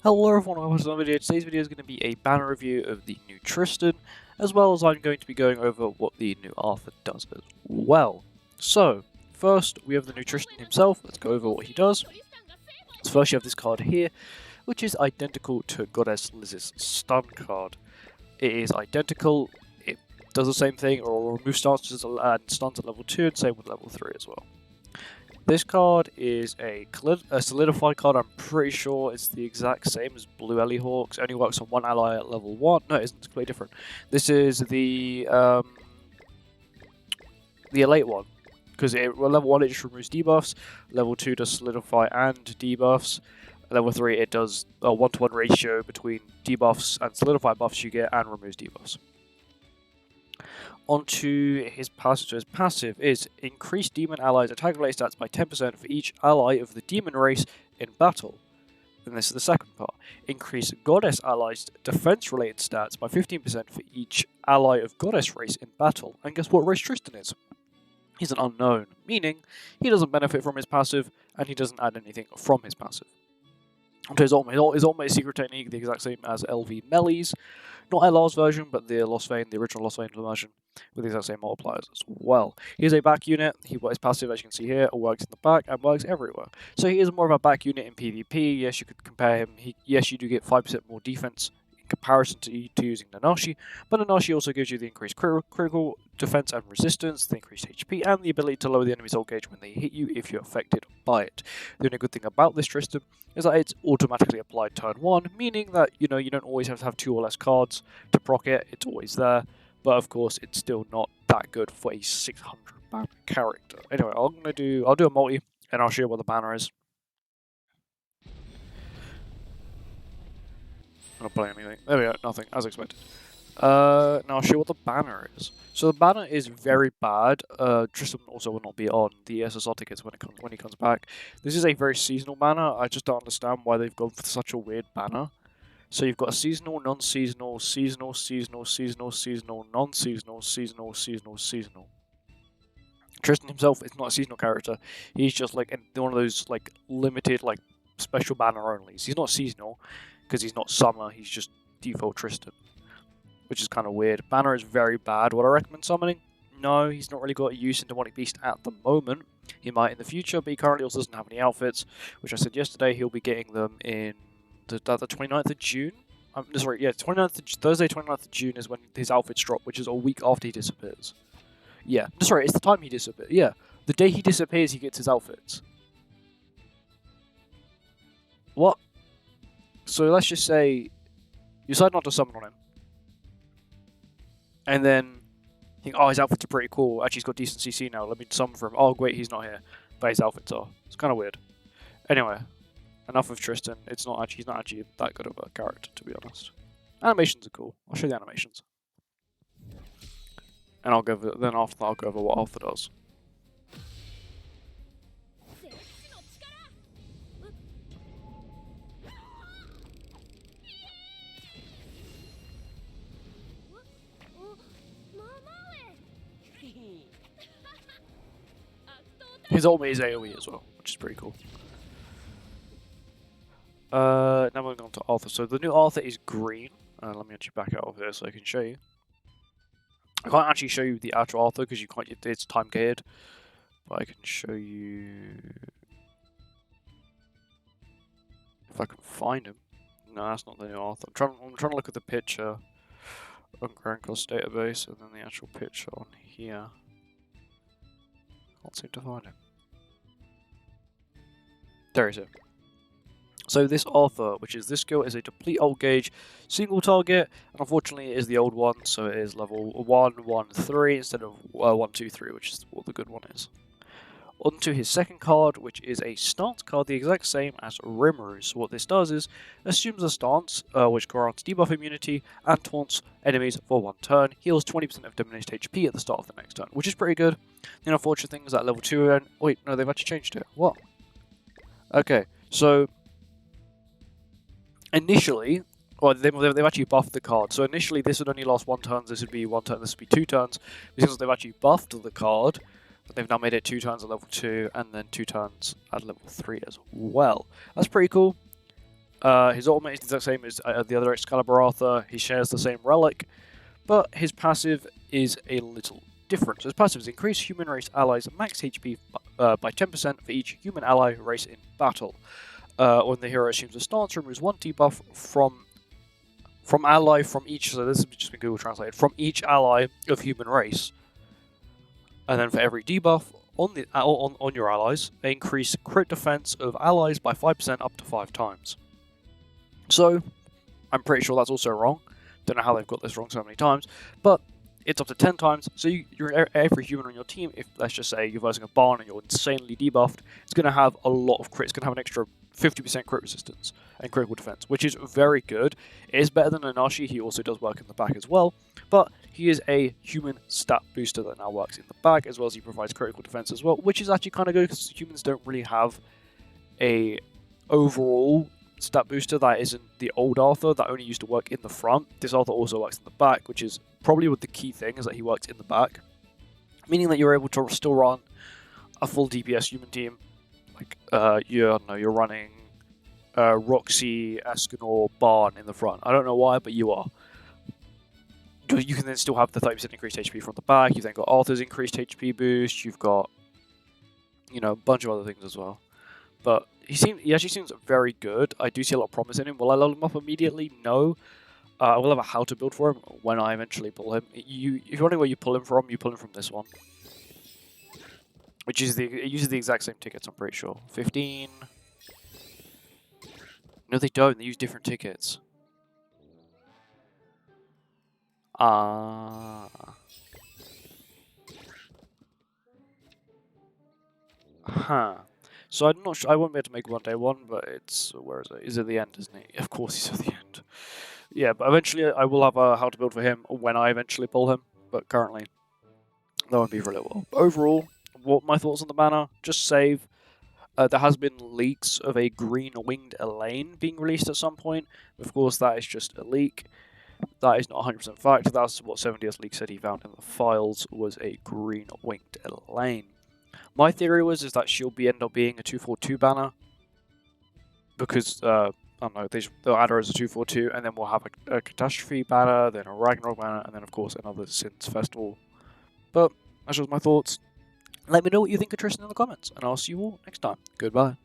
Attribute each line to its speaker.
Speaker 1: Hello everyone, welcome to another video. Today's video is going to be a banner review of the new Tristan, as well as I'm going to be going over what the new Arthur does as well. So, first we have the new Tristan himself. Let's go over what he does. So first you have this card here, which is identical to Goddess Liz's stun card. It is identical, it does the same thing, or remove stances and stuns at level 2, and same with level 3 as well. This card is a solidified card. I'm pretty sure it's the exact same as Blue Ellie Hawks. It only works on one ally at level 1. No, it isn't. It's completely different. This is the elite one. Because level 1 it just removes debuffs. Level 2 does solidify and debuffs. Level 3 it does a 1-to-1 ratio between debuffs and solidify buffs you get and removes debuffs. Onto his passive. So his passive is increase demon allies attack related stats by 10% for each ally of the demon race in battle. And this is the second part. Increase goddess allies defense related stats by 15% for each ally of goddess race in battle. And guess what race Tristan is? He's an unknown, meaning he doesn't benefit from his passive and he doesn't add anything from his passive. Onto his ultimate secret technique, the exact same as LV Melly's. Not LR's version, but the Lost Vein, the original Lost Vein version, with the exact same multipliers as well. He's a back unit. His passive, as you can see here, works in the back and works everywhere. So he is more of a back unit in PvP. Yes, you could compare him. Yes, you do get 5% more defense in comparison to using Nanashi, but Nanashi also gives you the increased critical defense and resistance, the increased HP, and the ability to lower the enemy's ult gauge when they hit you if you're affected by it. The only good thing about this Tristan is that it's automatically applied turn 1, meaning that you don't always have to have 2 or less cards to proc it. It's always there, but of course it's still not that good for a 600 banner character. Anyway, I'll do a multi and I'll show you what the banner is. I'm not playing anything. There we go, nothing, as expected. Now I'll show you what the banner is. So the banner is very bad. Tristan also will not be on the SSR tickets when he comes back. This is a very seasonal banner. I just don't understand why they've gone for such a weird banner. So you've got a seasonal, non-seasonal, seasonal, seasonal, seasonal, seasonal, non-seasonal, seasonal, seasonal, seasonal. Tristan himself is not a seasonal character. He's just like one of those like limited like special banner onlys. He's not seasonal because he's not summer. He's just default Tristan, which is kind of weird. Banner is very bad. Would I recommend summoning? No, he's not really got a use in Demonic Beast at the moment. He might in the future, but he currently also doesn't have any outfits, which I said yesterday he'll be getting them in the 29th of June. Sorry, yeah, Thursday 29th of June is when his outfits drop, which is a week after he disappears. Yeah, sorry, it's the time he disappears. Yeah, the day he disappears, he gets his outfits. What? So let's just say you decide not to summon on him. And then think, oh, his outfits are pretty cool. Actually, he's got decent CC now. Let me summon for him. Oh, wait, he's not here. But his outfits are. It's kind of weird. Anyway, enough of Tristan. He's not actually that good of a character, to be honest. Animations are cool. I'll show you the animations. And after that, I'll go over what Arthur does. His ultimate is AoE as well, which is pretty cool. Now we're going on to Arthur. So the new Arthur is green. Let me actually back out of here so I can show you. I can't actually show you the actual Arthur because you can't. It's time gated, but I can show you if I can find him. No, that's not the new Arthur. I'm trying to look at the picture on Grancross database and then the actual picture on here. Can't seem to find him. There he is. So this Arthur, which is this skill, is a deplete ult gauge single target, and unfortunately it is the old one, so it is level 1, 1, 3 instead of 1, 2, 3, which is what the good one is. Onto his second card, which is a stance card, the exact same as Rimuru. So what this does is assumes a stance, which grants debuff immunity and taunts enemies for 1 turn, heals 20% of diminished HP at the start of the next turn, which is pretty good. The unfortunate thing is that level 2 and wait, no, they've actually changed it. What? Okay, so initially, well, they've actually buffed the card. So initially, this would only last 1 turn. This would be 1 turn. This would be 2 turns. Because they've actually buffed the card, but they've now made it 2 turns at level 2 and then 2 turns at level 3 as well. That's pretty cool. His ultimate is the exact same as the other Excalibur Arthur. He shares the same relic, but his passive is a little different. So his passive is increase human race allies max HP by 10% for each human ally race in battle. When the hero assumes a stance, removes 1 debuff from ally from each. So this has just been Google translated from each ally of human race. And then for every debuff on your allies, they increase crit defense of allies by 5% up to 5 times. So I'm pretty sure that's also wrong. Don't know how they've got this wrong so many times, but it's up to 10 times. So every human on your team, if let's just say you're versing a Barn and you're insanely debuffed, it's going to have a lot of crit. It's going to have an extra 50% crit resistance and critical defense, which is very good. It is better than Anashi. He also does work in the back as well, but he is a human stat booster that now works in the back, as well as he provides critical defense as well, which is actually kind of good because humans don't really have a overall stat booster that isn't the old Arthur that only used to work in the front. This Arthur also works in the back, which is probably what the key thing is, that he works in the back, meaning that you're able to still run a full DPS human team. Like you're running Roxy, Escanor, Barn in the front. I don't know why, but you are. You can then still have the 30% increased HP from the back. You've then got Arthur's increased HP boost. You've got, a bunch of other things as well. But he actually seems very good. I do see a lot of promise in him. Will I level him up immediately? No. I will have a how to build for him when I eventually pull him. If you're wondering where you pull him from this one. Which is it uses the exact same tickets, I'm pretty sure. 15. No, they don't. They use different tickets. Huh. So I'm not sure. I won't be able to make one day one, but it's where is it? He's at the end, isn't he? Of course, he's at the end. Yeah, but eventually I will have a how to build for him when I eventually pull him. But currently, that won't be for a little while. But overall, what my thoughts on the banner? Just save. There has been leaks of a green winged Elaine being released at some point. Of course, that is just a leak. That is not 100% fact. That's what 70th League said he found in the files, was a green winged Elaine. My theory is that she'll end up being a 242 banner, because I don't know, they'll add her as a 242, and then we'll have a Catastrophe banner, then a Ragnarok banner, and then of course another Sins Festival. But that's just my thoughts. Let me know what you think of Tristan in the comments, and I'll see you all next time. Goodbye.